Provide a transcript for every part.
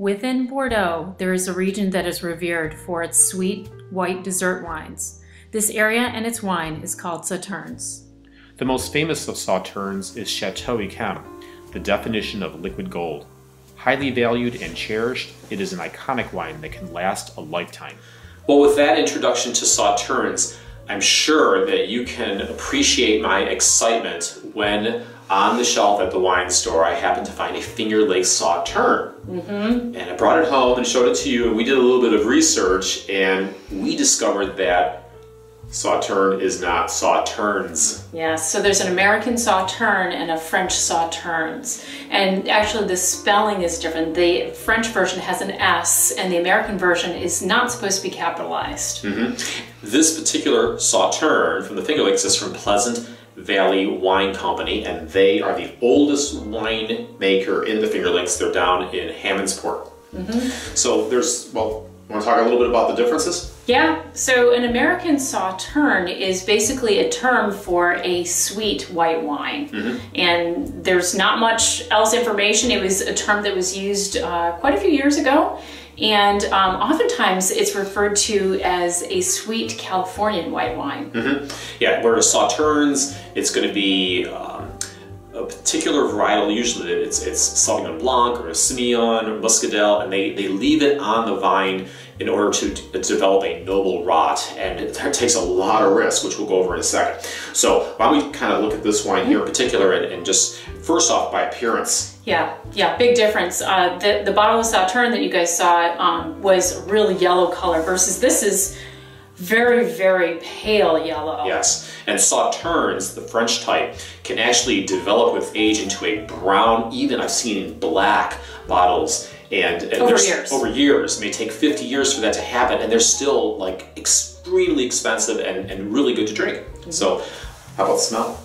Within Bordeaux, there is a region that is revered for its sweet, white dessert wines. This area and its wine is called Sauternes. The most famous of Sauternes is Chateau Yquem, the definition of liquid gold. Highly valued and cherished, it is an iconic wine that can last a lifetime. Well, with that introduction to Sauternes, I'm sure that you can appreciate my excitement when on the shelf at the wine store I happened to find a Finger Lakes Sauterne. And I brought it home and showed it to you, and we did a little bit of research, and we discovered that Sauterne is not Sauternes. Yes, so there's an American Sauterne and a French Sauternes. And actually the spelling is different. The French version has an S and the American version is not supposed to be capitalized. This particular Sauterne from the Finger Lakes is from Pleasant Valley Wine Company, and they are the oldest wine maker in the Finger Lakes. They're down in Hammondsport. So there's, well, want to talk a little bit about the differences? Yeah, so an American Sauterne is basically a term for a sweet white wine. And there's not much else information. It was a term that was used quite a few years ago. And oftentimes it's referred to as a sweet Californian white wine. Yeah, whereas Sauternes, it's going to be a particular varietal. Usually it's Sauvignon Blanc or a Semillon or Muscadel, and they leave it on the vine in order to develop a noble rot, and it takes a lot of risk, which we'll go over in a second. So why don't we kind of look at this wine here in particular, and just first off by appearance. Yeah, big difference. The bottle of Sauterne that you guys saw was really yellow color versus this is very, very pale yellow. Yes, and Sauternes, the French type, can actually develop with age into a brown, even I've seen in black bottles. And over years. It may take 50 years for that to happen, and they're still like extremely expensive and really good to drink. So how about the smell?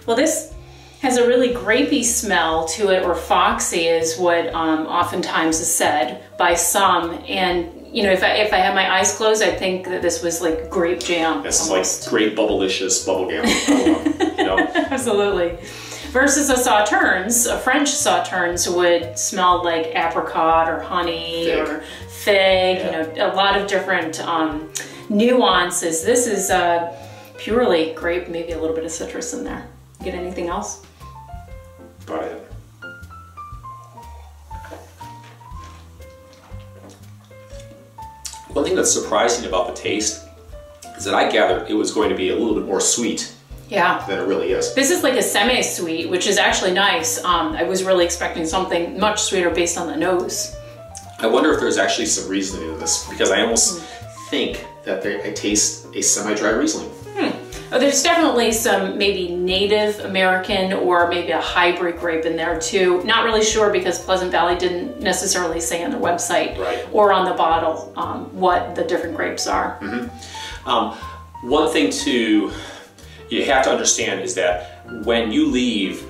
Well, this has a really grapey smell to it, or foxy is what oftentimes is said by some. And you know, if I had my eyes closed, I'd think that this was like grape jam. This is like grape bubblicious bubble gum. You know? Absolutely. Versus a Sauternes, a French Sauternes would smell like apricot or honey or fig, you know, a lot of different nuances. This is purely grape, maybe a little bit of citrus in there. Get anything else? Go ahead. One thing that's surprising about the taste is that I gathered it was going to be a little bit more sweet. Than it really is. This is like a semi-sweet, which is actually nice. I was really expecting something much sweeter based on the nose. I wonder if there's actually some Riesling in this, because I almost think that I taste a semi-dry Riesling. Oh, there's definitely some maybe Native American or maybe a hybrid grape in there too. Not really sure, because Pleasant Valley didn't necessarily say on their website or on the bottle what the different grapes are. One thing you have to understand is that when you leave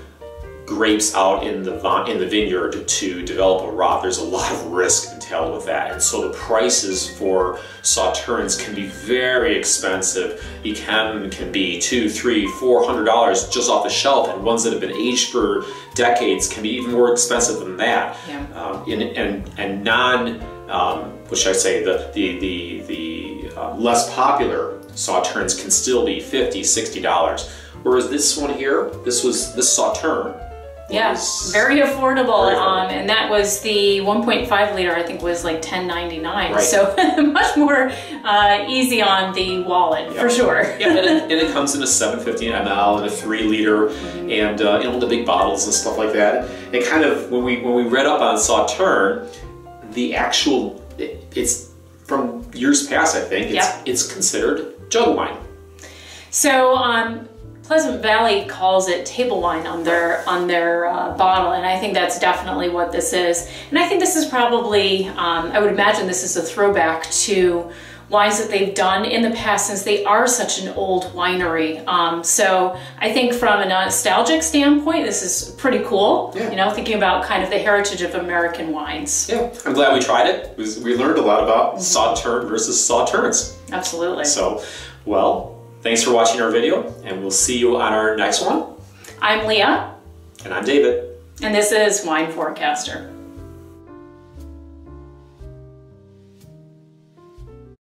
grapes out in the vineyard to develop a rot, there's a lot of risk entailed with that, and so the prices for Sauternes can be very expensive. Yquem can be $200, $300, $400 just off the shelf, and ones that have been aged for decades can be even more expensive than that. And what should I say, the less popular Sauternes can still be $50, $60. Whereas this one here, this Sauterne. Very affordable. And that was the 1.5 liter, I think was like $10.99. So much more easy on the wallet, for sure. And it comes in a 750 ml and a 3 liter, and you know, the big bottles and stuff like that. And kind of when we read up on Sauterne, the actual, it's from years past, I think, it's considered jug wine. So Pleasant Valley calls it table wine on their bottle, and I think that's definitely what this is. And I think this is probably, I would imagine this is a throwback to wines that they've done in the past, since they are such an old winery. So I think from a nostalgic standpoint, this is pretty cool. You know, thinking about kind of the heritage of American wines. I'm glad we tried it. We learned a lot about Sauterne versus Sauternes. Absolutely. So, well, thanks for watching our video, and we'll see you on our next one. I'm Leah. And I'm David. And this is Wine Forecaster.